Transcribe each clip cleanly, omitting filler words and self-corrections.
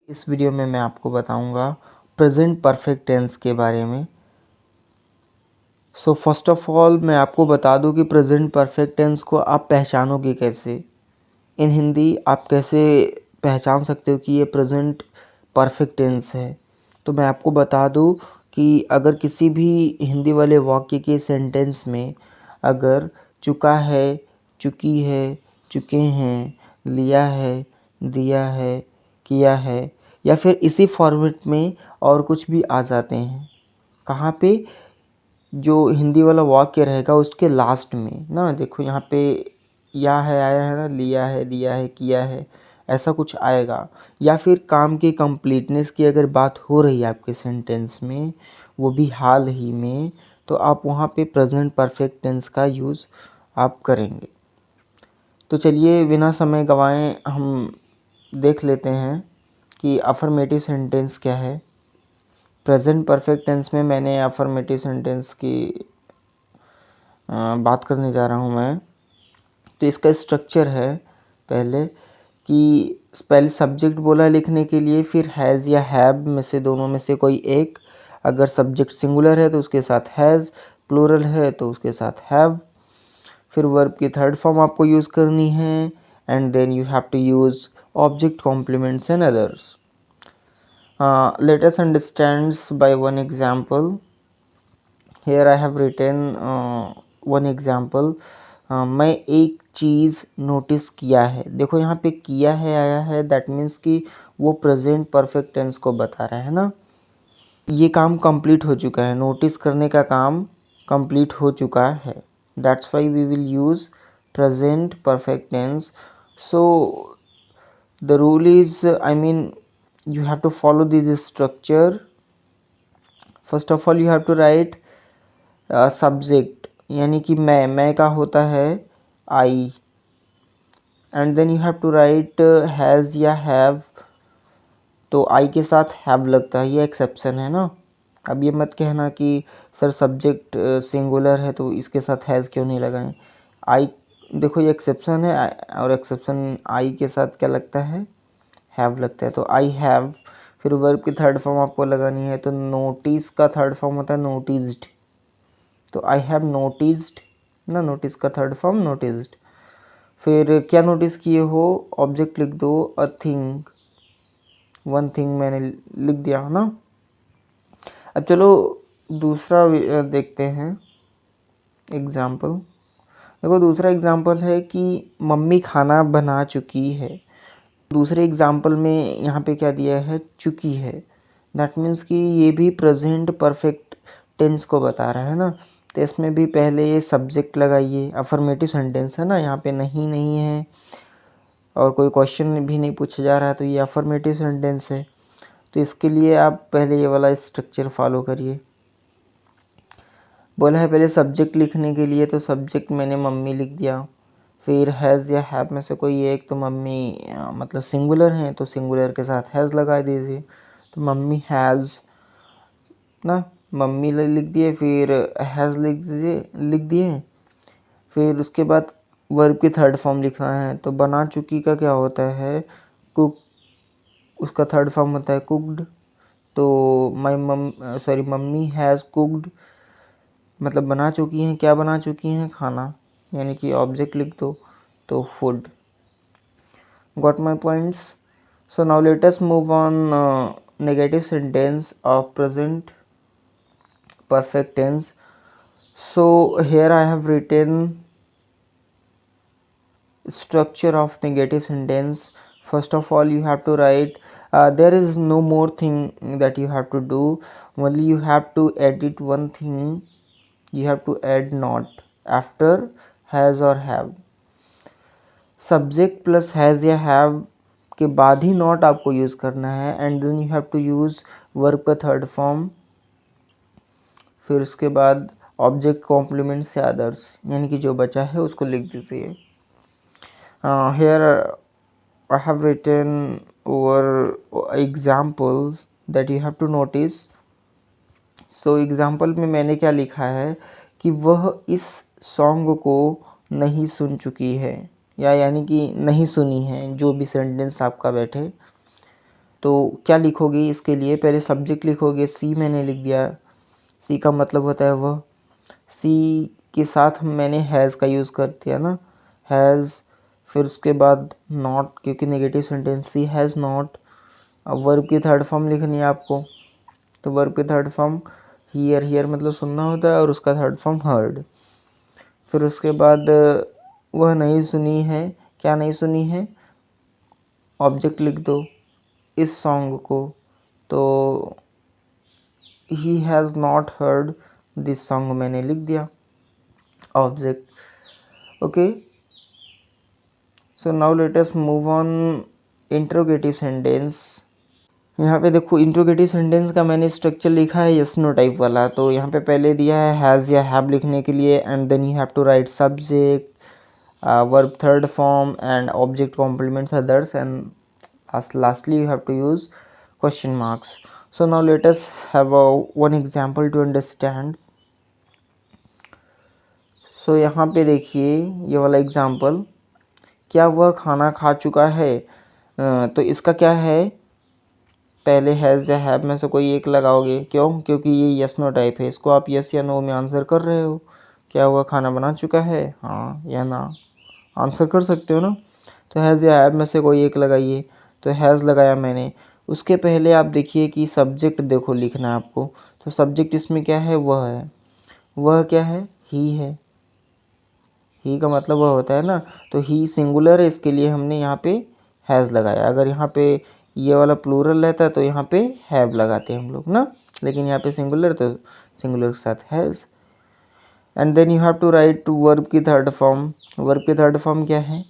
इस वीडियो में मैं आपको बताऊंगा प्रेजेंट परफेक्ट टेंस के बारे में। सो फर्स्ट ऑफ ऑल मैं आपको बता दूं कि प्रेजेंट परफेक्ट टेंस को आप पहचानोगे कैसे। इन हिंदी आप कैसे पहचान सकते हो कि ये प्रेजेंट परफेक्ट टेंस है। तो मैं आपको बता दूं कि अगर किसी भी हिंदी वाले वाक्य के सेंटेंस में अगर चुका है, चुकी है, चुके हैं, लिया है, दिया है, किया है या फिर इसी फॉर्मेट में और कुछ भी आ जाते हैं, कहाँ पे, जो हिंदी वाला वाक्य रहेगा उसके लास्ट में ना। देखो यहाँ पे या है, आया है ना, लिया है, दिया है, किया है, ऐसा कुछ आएगा। या फिर काम की कंप्लीटनेस की अगर बात हो रही है आपके सेंटेंस में, वो भी हाल ही में, तो आप वहाँ पे प्रेजेंट परफेक्ट टेंस का यूज़ आप करेंगे। तो चलिए बिना समय गंवाए हम देख लेते हैं कि अफर्मेटिव सेंटेंस क्या है। प्रेजेंट परफेक्ट टेंस में मैंने अफर्मेटिव सेंटेंस की बात करने जा रहा हूँ मैं। तो इसका स्ट्रक्चर है पहले कि पहले सब्जेक्ट बोला लिखने के लिए, फिर हैज़ या हैव में से दोनों में से कोई एक। अगर सब्जेक्ट सिंगुलर है तो उसके साथ हैज़, प्लूरल है तो उसके साथ हैव। फिर वर्ब की थर्ड फॉर्म आपको यूज़ करनी है and then you have to use object complements and others. Let us understand by one example. Here I have written one example. मैं एक चीज़ नोटिस किया है। देखो यहाँ पे किया है आया है, दैट मीन्स कि वो प्रेजेंट परफेक्ट टेंस को बता रहा है ना। ये काम कंप्लीट हो चुका है, नोटिस करने का काम कंप्लीट हो चुका है। That's why we will use present perfect tense. So the rule is, I mean, you have to follow this structure. First of all you have to write subject, यानी कि मैं का होता है I, and then you have to write has या have, तो I के साथ have लगता है, ये एक्सेप्शन है ना। अब ये मत कहना कि सर सब्जेक्ट सिंगुलर है तो इसके साथ हैज़ क्यों नहीं लगाएं। I, देखो ये एक्सेप्शन है और एक्सेप्शन I के साथ क्या लगता है, हैव लगता है, तो आई हैव। फिर वर्ब की थर्ड फॉर्म आपको लगानी है, तो नोटिस का थर्ड फॉर्म होता है नोटिस्ड, तो आई हैव नोटिस्ड ना, नोटिस का थर्ड फॉर्म नोटिस्ड। फिर क्या नोटिस किए हो, ऑब्जेक्ट लिख दो, अ थिंग, वन थिंग मैंने लिख दिया ना। अब चलो दूसरा देखते हैं एग्जाम्पल। देखो दूसरा एग्जाम्पल है कि मम्मी खाना बना चुकी है। दूसरे एग्जाम्पल में यहाँ पे क्या दिया है, चुकी है। दैट मीन्स कि ये भी प्रेजेंट परफेक्ट टेंस को बता रहा है ना। तो इसमें भी पहले ये सब्जेक्ट लगाइए, अफर्मेटिव सेंटेंस है ना, यहाँ पे नहीं नहीं है और कोई क्वेश्चन भी नहीं पूछा जा रहा है, तो ये अफर्मेटिव सेंटेंस है। तो इसके लिए आप पहले ये वाला स्ट्रक्चर फॉलो करिए। बोला है पहले सब्जेक्ट लिखने के लिए, तो सब्जेक्ट मैंने मम्मी लिख दिया। फिर हैज़ या हैव में से कोई एक, तो मम्मी मतलब सिंगुलर हैं तो सिंगुलर के साथ हैज़ लगा दीजिए, तो मम्मी हैज़ ना, मम्मी लिख दिए, फिर हैज़ लिख दिए। फिर उसके बाद वर्ब की थर्ड फॉर्म लिखना है, तो बना चुकी का क्या होता है, कुक, उसका थर्ड फॉर्म होता है कुक्ड। तो मम्मी हैज़ कुक्ड, मतलब बना चुकी हैं, क्या बना चुकी हैं, खाना, यानी कि ऑब्जेक्ट लिख दो तो food. Got my points. So now let us move on negative sentence of present perfect tense. So here I have written structure of negative sentence. First of all you have to write there is no more thing that you have to do, only you have to edit one thing, you have to add not after has or have। Subject plus has या have के बाद ही not आपको use करना है, and then you have to use verb का third form. फिर उसके बाद ऑब्जेक्ट कॉम्प्लीमेंट से अदर्स, यानी कि जो बचा है उसको लिख दीजिए। Here I have written over example that you have to notice. So example में मैंने क्या लिखा है कि वह इस सॉन्ग को नहीं सुन चुकी है, या यानी कि नहीं सुनी है, जो भी सेंटेंस आपका बैठे। तो क्या लिखोगे इसके लिए, पहले सब्जेक्ट लिखोगे, सी मैंने लिख दिया। सी का मतलब होता है वह, सी के साथ मैंने हैज़ का यूज़ कर दिया ना, हैज़। फिर उसके बाद नॉट, क्योंकि negative sentence, she has not. अब वर्ब की थर्ड फॉर्म लिखनी है आपको, तो वर्ब की थर्ड फॉर्म हियर, हियर मतलब सुनना होता है, और उसका थर्ड फॉर्म हर्ड। फिर उसके बाद वह नहीं सुनी है, क्या नहीं सुनी है, ऑब्जेक्ट लिख दो इस सॉन्ग को, तो he has not heard this song मैंने लिख दिया, object. Okay, so now let us move on interrogative sentence. यहाँ पे देखो इंट्रोगेटिव सेंटेंस का मैंने स्ट्रक्चर लिखा है यस नो टाइप वाला। तो यहाँ पे पहले दिया है हैज़ या हैव लिखने के लिए, and then you have to write subject, verb third form and object complements others, and lastly you have to use question marks. So now let us have one example to understand. So यहाँ पे देखिए ये वाला example, क्या वह खाना खा चुका है, तो इसका क्या है, पहले हैज़ या हैव में से कोई एक लगाओगे, क्यों, क्योंकि ये यस नो टाइप है, इसको आप यस या नो में आंसर कर रहे हो। क्या वह खाना बना चुका है, हाँ या ना, आंसर कर सकते हो ना। तो हैज़ या हैव में से कोई एक लगाइए, तो हैज़ लगाया मैंने। उसके पहले आप देखिए कि सब्जेक्ट देखो लिखना है आपको, तो सब्जेक्ट इसमें क्या है, वह है, वह क्या है, ही है, ही का मतलब वह होता है ना, तो ही सिंगुलर है, इसके लिए हमने यहाँ पे हैज़ लगाया। अगर यहाँ पे ये वाला प्लूरल रहता तो यहाँ पे हैव लगाते हम लोग ना, लेकिन यहाँ पे सिंगुलर, तो सिंगुलर के साथ has. And then you have to write verb की थर्ड फॉर्म। वर्ब की थर्ड फॉर्म क्या है,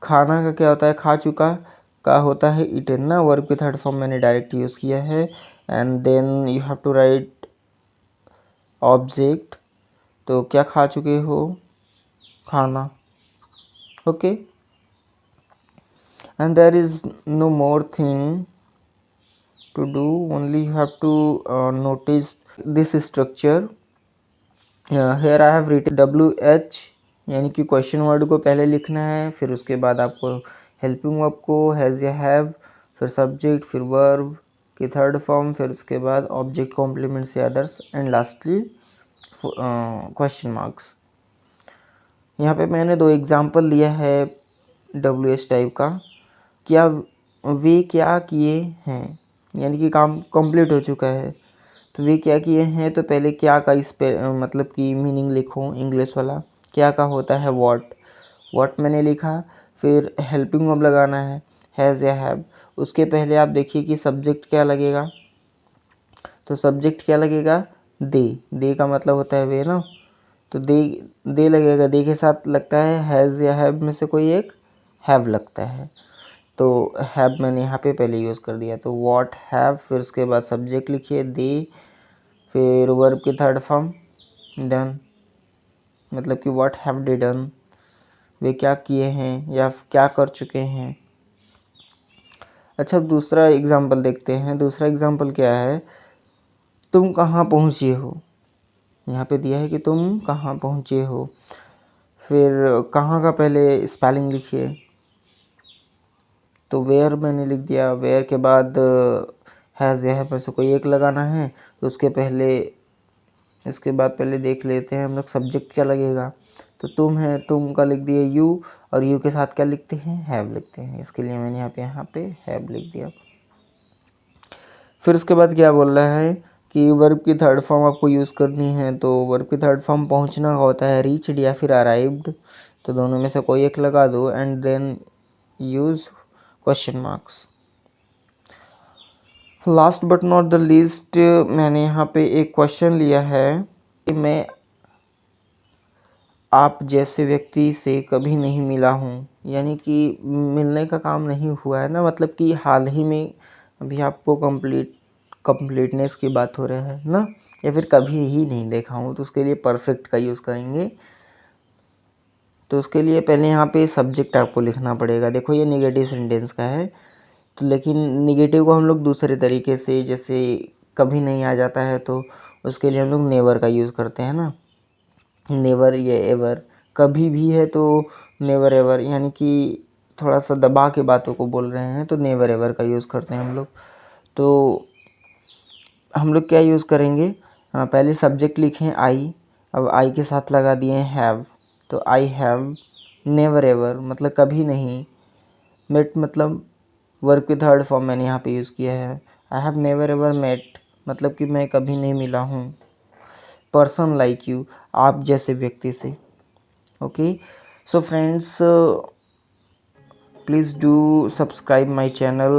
खाना का क्या होता है, खा चुका का होता है ईटन ना, वर्ब की थर्ड फॉर्म मैंने डायरेक्ट यूज़ किया है। And then you have to write object, तो क्या खा चुके हो, खाना, okay. And there is no more thing to do, only you have to notice this structure. Here I have written WH, यानी कि क्वेश्चन वर्ड को पहले लिखना है, फिर उसके बाद आपको हेल्पिंग वर्ब को हैज़ या हैव, फिर सब्जेक्ट, फिर वर्ब की थर्ड फॉर्म, फिर उसके बाद ऑब्जेक्ट कॉम्प्लीमेंट्स या others, and lastly question marks. यहाँ पे मैंने दो एग्जांपल लिया है WH टाइप का, क्या वे क्या किए हैं, यानी कि काम कंप्लीट हो चुका है, तो वे क्या किए हैं, तो पहले क्या का इस पे मतलब कि मीनिंग लिखो, इंग्लिश वाला, क्या का होता है व्हाट, व्हाट मैंने लिखा। फिर हेल्पिंग वर्ब लगाना है हैज़ या हैव। उसके पहले आप देखिए कि सब्जेक्ट क्या लगेगा, तो सब्जेक्ट क्या लगेगा, दे का मतलब होता है वे ना, तो दे लगेगा, दे के साथ लगता है हैज़ या हैव में से कोई एक हैव लगता है, तो हैव मैंने यहाँ पे पहले यूज़ कर दिया, तो व्हाट हैव, फिर उसके बाद सब्जेक्ट लिखिए दे, फिर वर्ब की थर्ड फॉर्म डन, मतलब कि व्हाट हैव दे डन, वे क्या किए हैं या क्या कर चुके हैं। अच्छा दूसरा एग्जांपल देखते हैं। दूसरा एग्जांपल क्या है, तुम कहाँ पहुँचे हो, यहाँ पे दिया है कि तुम कहाँ पहुँचे हो। फिर कहाँ का पहले स्पेलिंग लिखिए, तो वेयर मैंने लिख दिया, वेयर के बाद हैज़ या है पर से कोई एक लगाना है, तो उसके पहले इसके बाद पहले देख लेते हैं हम लोग सब्जेक्ट क्या लगेगा, तो तुम है, तुम का लिख दिए यू, और यू के साथ क्या लिखते हैं, हैव लिखते हैं, इसके लिए मैंने यहाँ पे हैव लिख दिया। फिर उसके बाद क्या बोल रहा है कि वर्ब की थर्ड फॉर्म आपको यूज़ करनी है, तो वर्ब की थर्ड फॉर्म पहुँचना होता है रीच्ड या फिर अराइव्ड, तो दोनों में से कोई एक लगा दो, and then use question marks. Last but not the least, मैंने यहाँ पे एक क्वेश्चन लिया है कि मैं आप जैसे व्यक्ति से कभी नहीं मिला हूँ, यानी कि मिलने का काम नहीं हुआ है ना, मतलब कि हाल ही में अभी आपको कंप्लीटनेस की बात हो रहा है ना, या फिर कभी ही नहीं देखा हूँ, तो उसके लिए परफेक्ट का यूज़ करेंगे। तो उसके लिए पहले यहाँ पे सब्जेक्ट आपको लिखना पड़ेगा। देखो ये नेगेटिव सेंटेंस का है, तो लेकिन नेगेटिव को हम लोग दूसरे तरीके से, जैसे कभी नहीं आ जाता है तो उसके लिए हम लोग नेवर का यूज़ करते हैं ना, नेवर या एवर। कभी भी है तो नेवर एवर, यानी कि थोड़ा सा दबा के बातों को बोल रहे हैं तो नेवर एवर का यूज़ करते हैं हम लोग। तो हम लोग क्या यूज़ करेंगे, पहले सब्जेक्ट लिखें आई, अब आई के साथ लगा दिए हैव, तो आई हैव नेवर एवर मतलब कभी नहीं, मेट मतलब वर्ब के थर्ड फॉर्म मैंने यहाँ पे यूज़ किया है। I have never ever met मतलब कि मैं कभी नहीं मिला हूँ पर्सन लाइक यू, आप जैसे व्यक्ति से। Okay, so friends please do subscribe my channel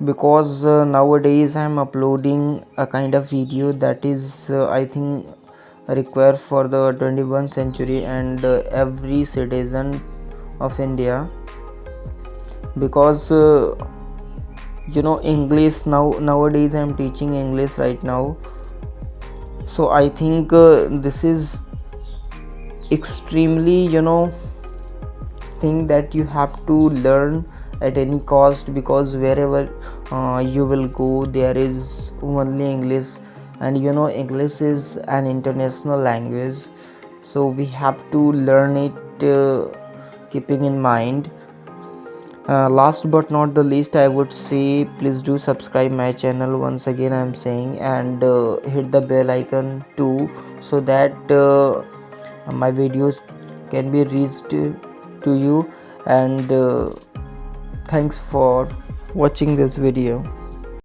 because nowadays I am uploading a kind of video that is I think required for the 21st century and every citizen of India, because English nowadays I am teaching English right now, so I think this is extremely thing that you have to learn at any cost, because wherever you will go there is only English, and English is an international language, so we have to learn it keeping in mind. Last but not the least, I would say please do subscribe my channel once again I am saying, and hit the bell icon too, so that my videos can be reached to you, and thanks for watching this video.